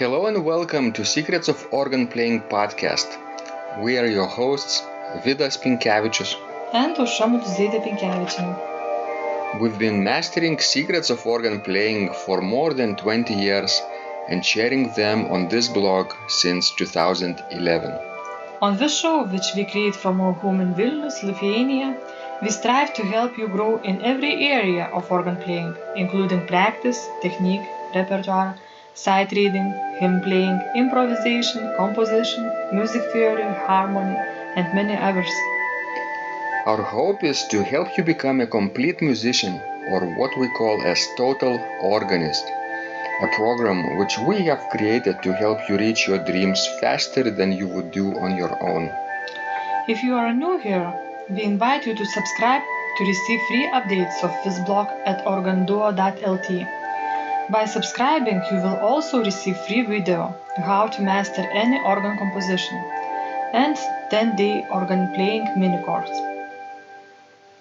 Hello and welcome to Secrets of Organ Playing podcast. We are your hosts, Vidas and Pinkevičienė. We've been mastering secrets of organ playing for more than 20 years and sharing them on this blog since 2011. On this show, which we create from our home in Vilnius, Lithuania, we strive to help you grow in every area of organ playing, including practice, technique, repertoire, sight reading, hymn playing, improvisation, composition, music theory, harmony, and many others. Our hope is to help you become a complete musician, or what we call as total organist, a program which we have created to help you reach your dreams faster than you would do on your own. If you are new here, we invite you to subscribe to receive free updates of this blog at organduo.lt. By subscribing, you will also receive free video how to master any organ composition and 10-day organ playing mini course.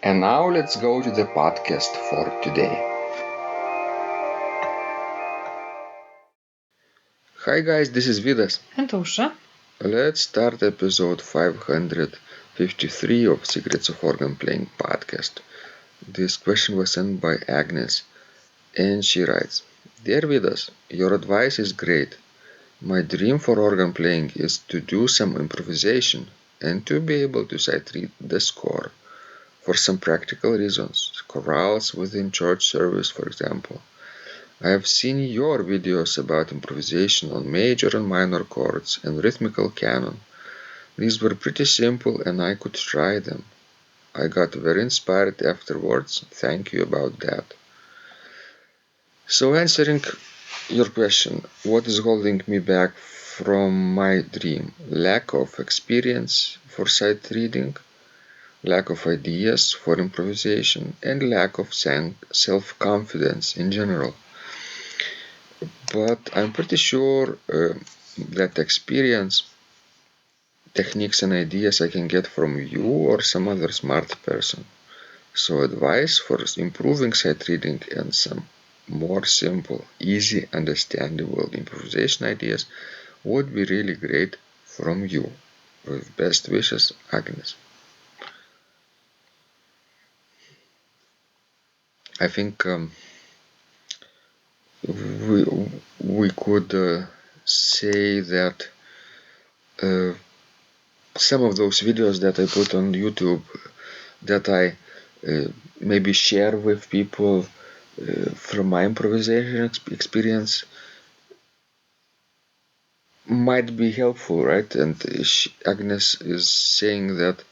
And now let's go to the podcast for today. Hi guys, this is Vidas. And Ausra. Let's start episode 553 of Secrets of Organ Playing podcast. This question was sent by Agnese, and she writes, Dear Vidas, your advice is great. My dream for organ playing is to do some improvisation and to be able to sight read the score for some practical reasons, chorals within church service, for example. I have seen your videos about improvisation on major and minor chords and rhythmical canon. These were pretty simple and I could try them. I got very inspired afterwards. Thank you about that. So answering your question, what is holding me back from my dream? Lack of experience for sight reading, lack of ideas for improvisation, and lack of self-confidence in general. But I'm pretty sure that experience, techniques and ideas I can get from you or some other smart person. So advice for improving sight reading and some more simple, easy, understandable improvisation ideas would be really great from you. With best wishes, Agnese. I think we could say that some of those videos that I put on YouTube that I maybe share with people from my improvisation experience might be helpful, right? And Agnese is saying that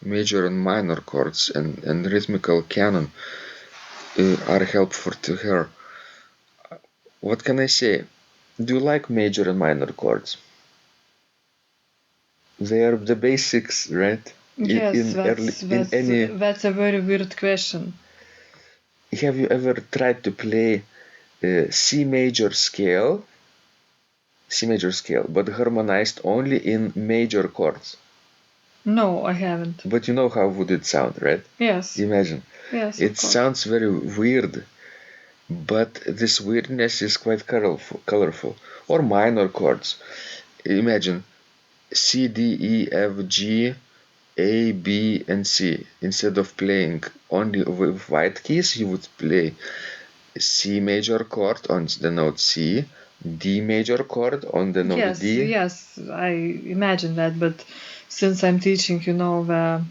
major and minor chords and rhythmical canon are helpful to her. What can I say? Do you like major and minor chords? They are the basics, right? Yes, that's a very weird question. Have you ever tried to play C major scale, but harmonized only in major chords? No, I haven't. But you know how would it sound, right? Yes. Imagine. Yes. It sounds very weird, but this weirdness is quite colorful. Or minor chords. Imagine C, D, E, F, G, A, B, and C. Instead of playing only with white keys, you would play C major chord on the note C, D major chord on the note D. Yes, I imagine that, but since I'm teaching, the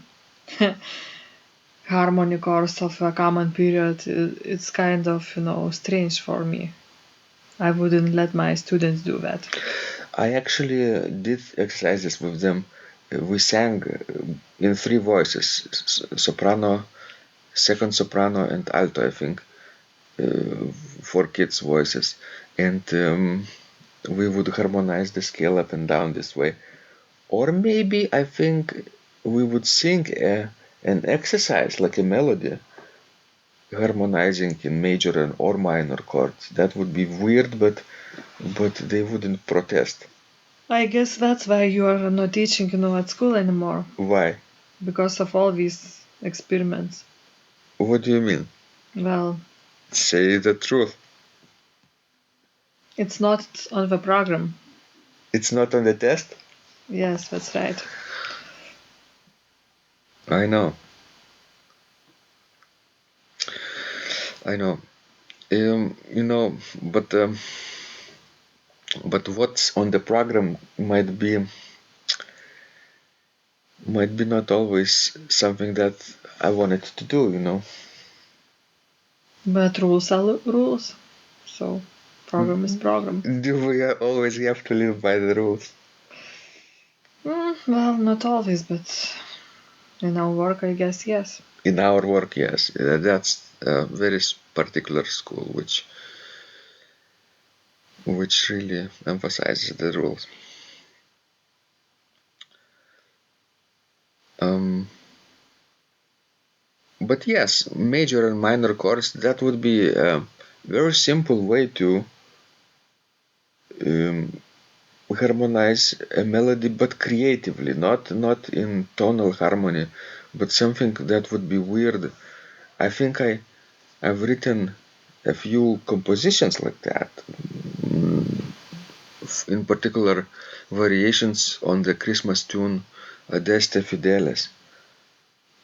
harmony course of a common period, it's kind of, strange for me. I wouldn't let my students do that. I actually did exercises with them. We sang in 3 voices, soprano, second soprano, and alto, I think, for kids' voices. And we would harmonize the scale up and down this way. Or maybe I think we would sing an exercise like a melody, harmonizing in major or minor chords. That would be weird, but they wouldn't protest. I guess that's why you are not teaching, at school anymore. Why? Because of all these experiments. What do you mean? Well, say the truth. It's not on the program. It's not on the test? Yes, that's right. I know. You know, but what's on the program might be not always something that I wanted to do, you know. But rules are rules. So program is program. Do we always have to live by the rules? Well, not always, but in our work, I guess, yes. In our work, yes. That's a very particular school which really emphasizes the rules. But yes, major and minor chords, that would be a very simple way to um, harmonize a melody, but creatively, not in tonal harmony, but something that would be weird. I think I've written a few compositions like that. In particular, variations on the Christmas tune Adeste Fideles.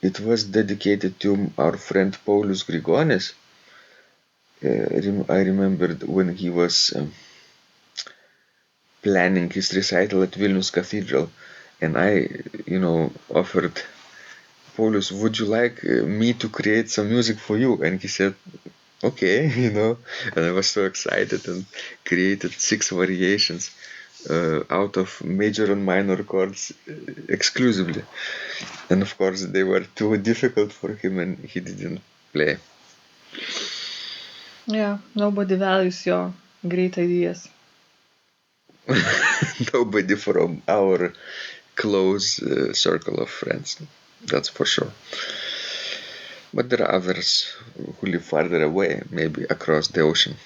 It was dedicated to our friend Paulius Grigonis. I remembered when he was planning his recital at Vilnius Cathedral, and I, offered Paulius, would you like me to create some music for you? And he said, okay, and I was so excited and created 6 variations out of major and minor chords exclusively. And of course, they were too difficult for him and he didn't play. Yeah, nobody values your great ideas. Nobody from our close circle of friends, that's for sure. But there are others who live farther away, maybe across the ocean.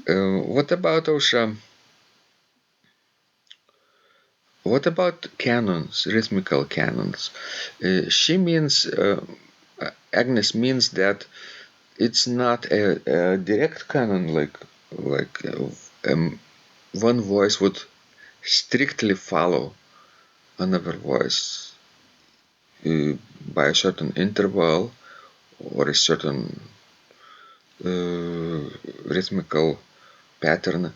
What about Osha? What about canons, rhythmical canons? She means, Agnes means that it's not a direct canon like one voice would strictly follow another voice by a certain interval or a certain rhythmical pattern,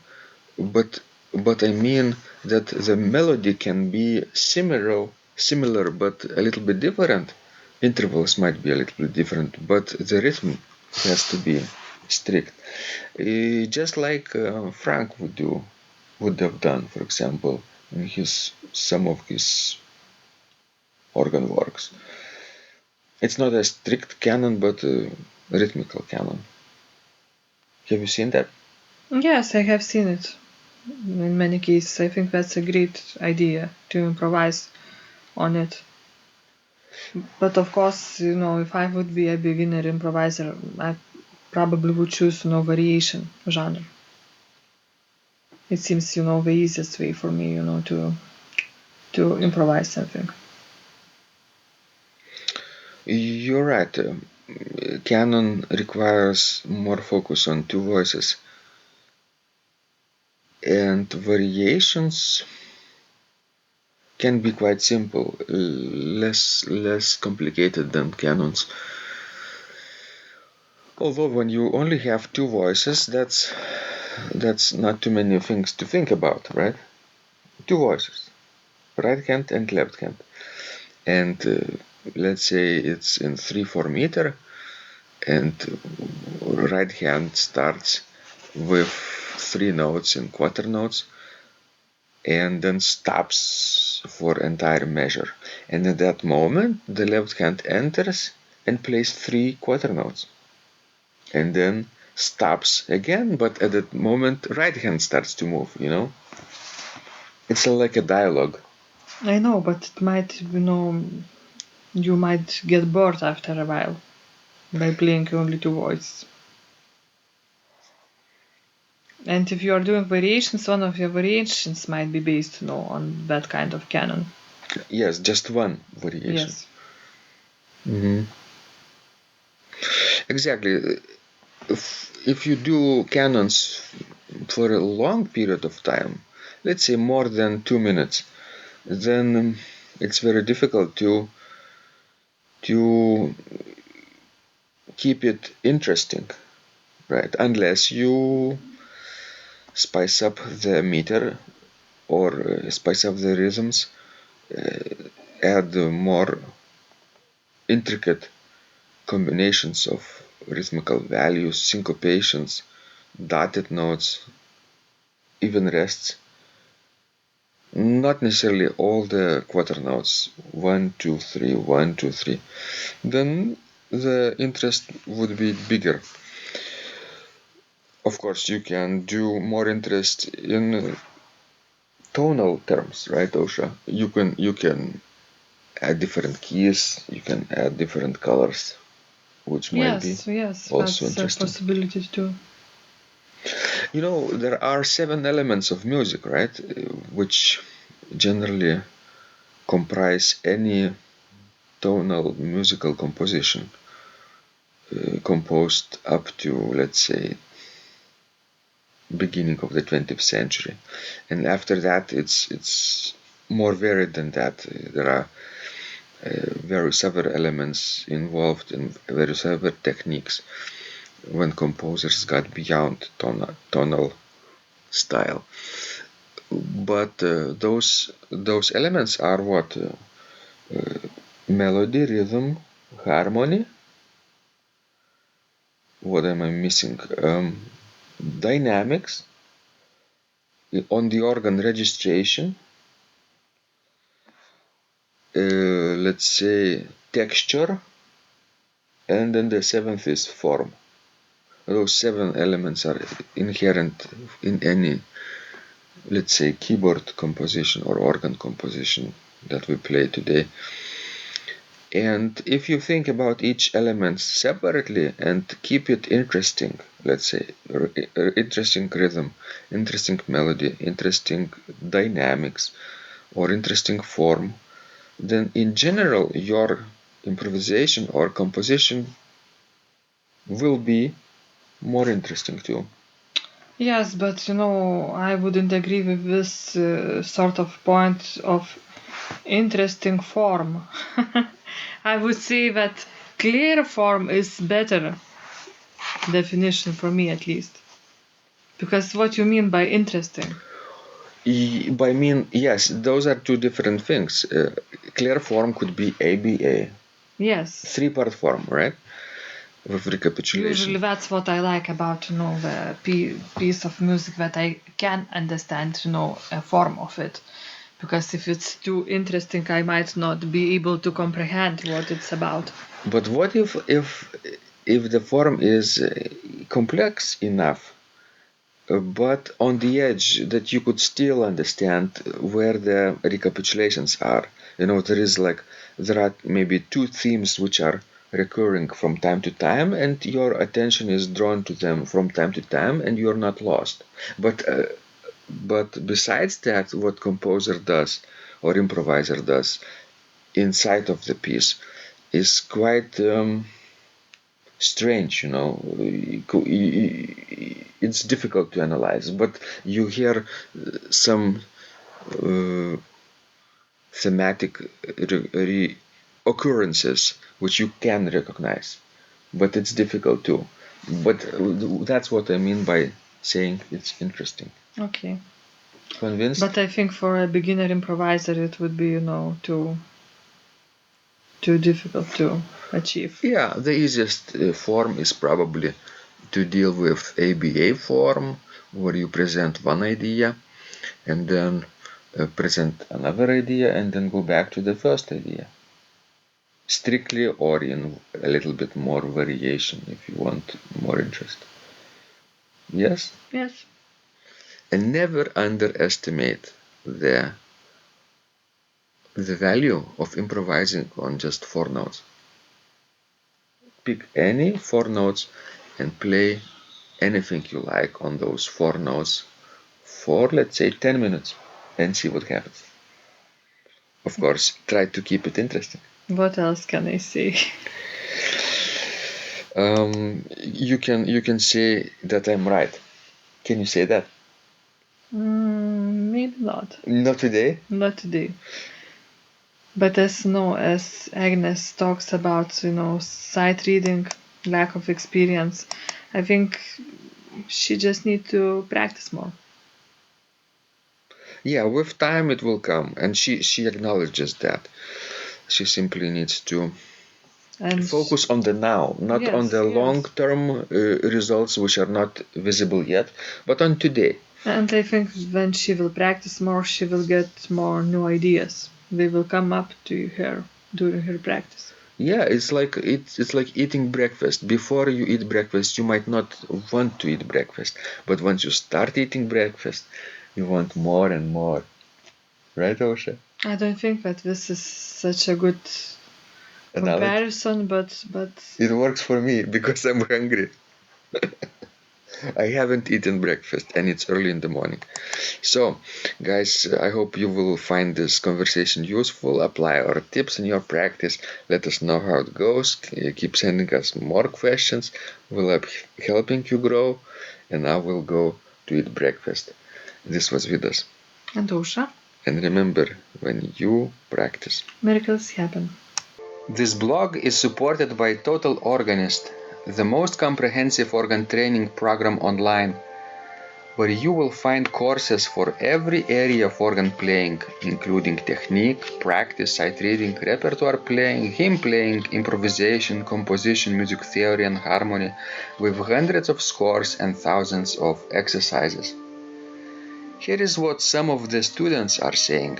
but I mean that the melody can be similar but a little bit different. Intervals might be a little bit different, but the rhythm has to be strict. Just like Frank would have done, for example, in some of his organ works. It's not a strict canon, but a rhythmical canon. Have you seen that? Yes, I have seen it in many cases. I think that's a great idea to improvise on it. But of course, if I would be a beginner improviser, I probably would choose, variation genre. It seems, the easiest way for me, to improvise something. You're right. Canon requires more focus on 2 voices, and variations can be quite simple, less complicated than canons. Although when you only have 2 voices, that's not too many things to think about, right? 2 voices, right hand and left hand, and let's say it's in 3/4 meter, and right hand starts with 3 notes in quarter notes and then stops for entire measure, and at that moment the left hand enters and plays 3 quarter notes and then stops again, but at that moment right hand starts to move. It's like a dialogue. I know, but it might, you might get bored after a while by playing only 2 voices. And if you are doing variations, one of your variations might be based, on that kind of canon. Yes, just one variation. Yes. Mm-hmm. Exactly. if you do canons for a long period of time, let's say more than 2 minutes, then it's very difficult to keep it interesting, right? Unless you spice up the meter or spice up the rhythms, add more intricate combinations of rhythmical values, syncopations, dotted notes, even rests. Not necessarily all the quarter notes, 1, 2, 3, 1, 2, 3. Then the interest would be bigger. Of course, you can do more interest in tonal terms, right, Osha? You can add different keys, you can add different colors, which might be Yes, also that's a interesting. possibility too. There are 7 elements of music, right, which generally comprise any tonal musical composition composed up to, let's say, beginning of the 20th century, and after that it's more varied than that. There are various other elements involved in various other techniques when composers got beyond tonal style. But those elements are what? Melody, rhythm, harmony. What am I missing? Dynamics on the organ registration. Let's say texture, and then the seventh is form. Those 7 elements are inherent in any, let's say, keyboard composition or organ composition that we play today. And if you think about each element separately and keep it interesting, let's say, interesting rhythm, interesting melody, interesting dynamics, or interesting form, then in general your improvisation or composition will be more interesting too. Yes, but I wouldn't agree with this sort of point of interesting form. I would say that clear form is better definition for me at least. Because what you mean by interesting? By mean, yes, those are two different things. Clear form could be ABA, Yes. 3-part form, right? With recapitulation. Usually that's what I like about the piece of music, that I can understand a form of it. Because if it's too interesting, I might not be able to comprehend what it's about. But what if the form is complex enough, but on the edge that you could still understand where the recapitulations are? There are maybe 2 themes which are recurring from time to time, and your attention is drawn to them from time to time, and you're not lost. But besides that, what composer does or improviser does inside of the piece is quite strange. It's difficult to analyze, but you hear some thematic occurrences which you can recognize, but it's difficult too. But that's what I mean by saying it's interesting. Okay. Convinced? But I think for a beginner improviser it would be, too difficult to achieve. Yeah, the easiest form is probably to deal with ABA form, where you present one idea and then present another idea and then go back to the first idea. Strictly or in a little bit more variation if you want more interest. Yes? Yes. And never underestimate the value of improvising on just 4 notes. Pick any 4 notes and play anything you like on those 4 notes for, let's say, 10 minutes and see what happens. Of course, try to keep it interesting. What else can I say? You can say that I'm right. Can you say that? Maybe not. Not today. Not today. But as Agnes talks about, sight reading, lack of experience, I think she just need to practice more. Yeah, with time it will come, and she acknowledges that. She simply needs to And focus on the now, not on the yes. long-term results which are not visible yet, but on today. And I think when she will practice more, she will get more new ideas. They will come up to her during her practice. Yeah, it's like eating breakfast. Before you eat breakfast, you might not want to eat breakfast, but once you start eating breakfast, you want more and more. Right, Osha? I don't think that this is such a good Analogy. comparison, but It works for me because I'm hungry. I haven't eaten breakfast and it's early in the morning. So, guys, I hope you will find this conversation useful. Apply our tips in your practice. Let us know how it goes. Keep sending us more questions. We'll be helping you grow. And now we'll go to eat breakfast. This was Vidas. and Osha, And remember, when you practice, miracles happen. this blog is supported by Total Organist, the most comprehensive organ training program online, where you will find courses for every area of organ playing, including technique, practice, sight reading, repertoire playing, hymn playing, improvisation, composition, music theory, and harmony, with hundreds of scores and thousands of exercises. Here is what some of the students are saying.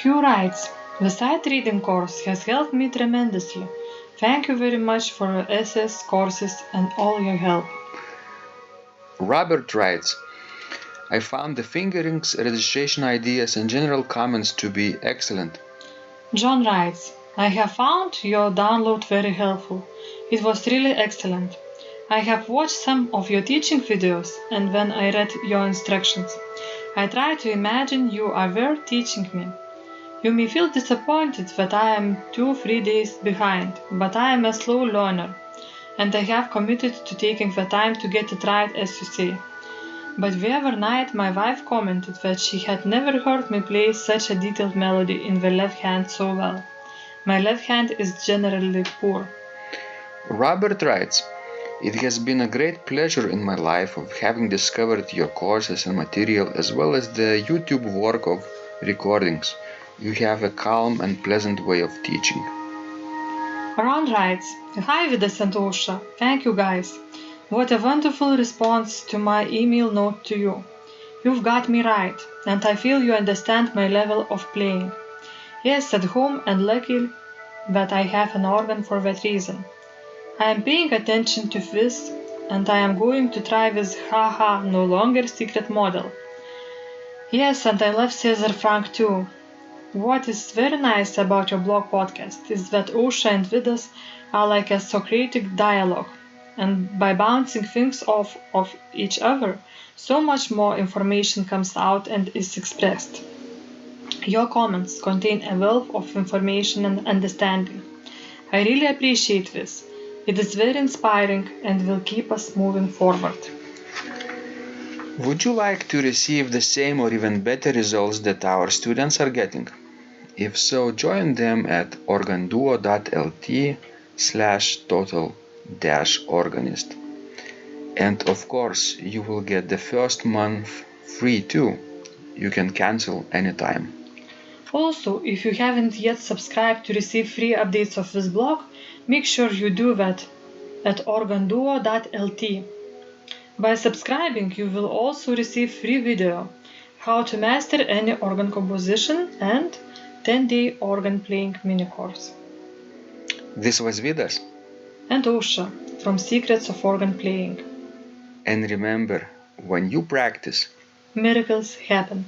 Hugh writes, the sight reading course has helped me tremendously. Thank you very much for your SS courses and all your help. Robert writes, I found the fingerings, registration ideas, and general comments to be excellent. John writes, I have found your download very helpful. It was really excellent. I have watched some of your teaching videos, and when I read your instructions, I tried to imagine you were teaching me. You may feel disappointed that I am 2-3 days behind, but I am a slow learner, and I have committed to taking the time to get it right as you say. But the other night my wife commented that she had never heard me play such a detailed melody in the left hand so well. My left hand is generally poor. Robert writes, it has been a great pleasure in my life of having discovered your courses and material as well as the YouTube work of recordings. You have a calm and pleasant way of teaching. Ron writes, Hi Vidas and Osha, thank you guys. What a wonderful response to my email note to you. You've got me right, and I feel you understand my level of playing. Yes, at home and lucky that I have an organ for that reason. I am paying attention to this, and I am going to try this haha no longer secret model. Yes, and I love Cesar Frank too. What is very nice about your blog podcast is that Osha and Vidas are like a Socratic dialogue, and by bouncing things off of each other, so much more information comes out and is expressed. Your comments contain a wealth of information and understanding. I really appreciate this. It is very inspiring and will keep us moving forward. Would you like to receive the same or even better results that our students are getting? If so, join them at organduo.lt/total-organist. And of course, you will get the first month free too. You can cancel anytime. Also, if you haven't yet subscribed to receive free updates of this blog, make sure you do that at organduo.lt. By subscribing, you will also receive free video, how to master any organ composition and 10-day organ playing mini course. This was Vidas. And Osha from Secrets of Organ Playing. And remember, when you practice, miracles happen.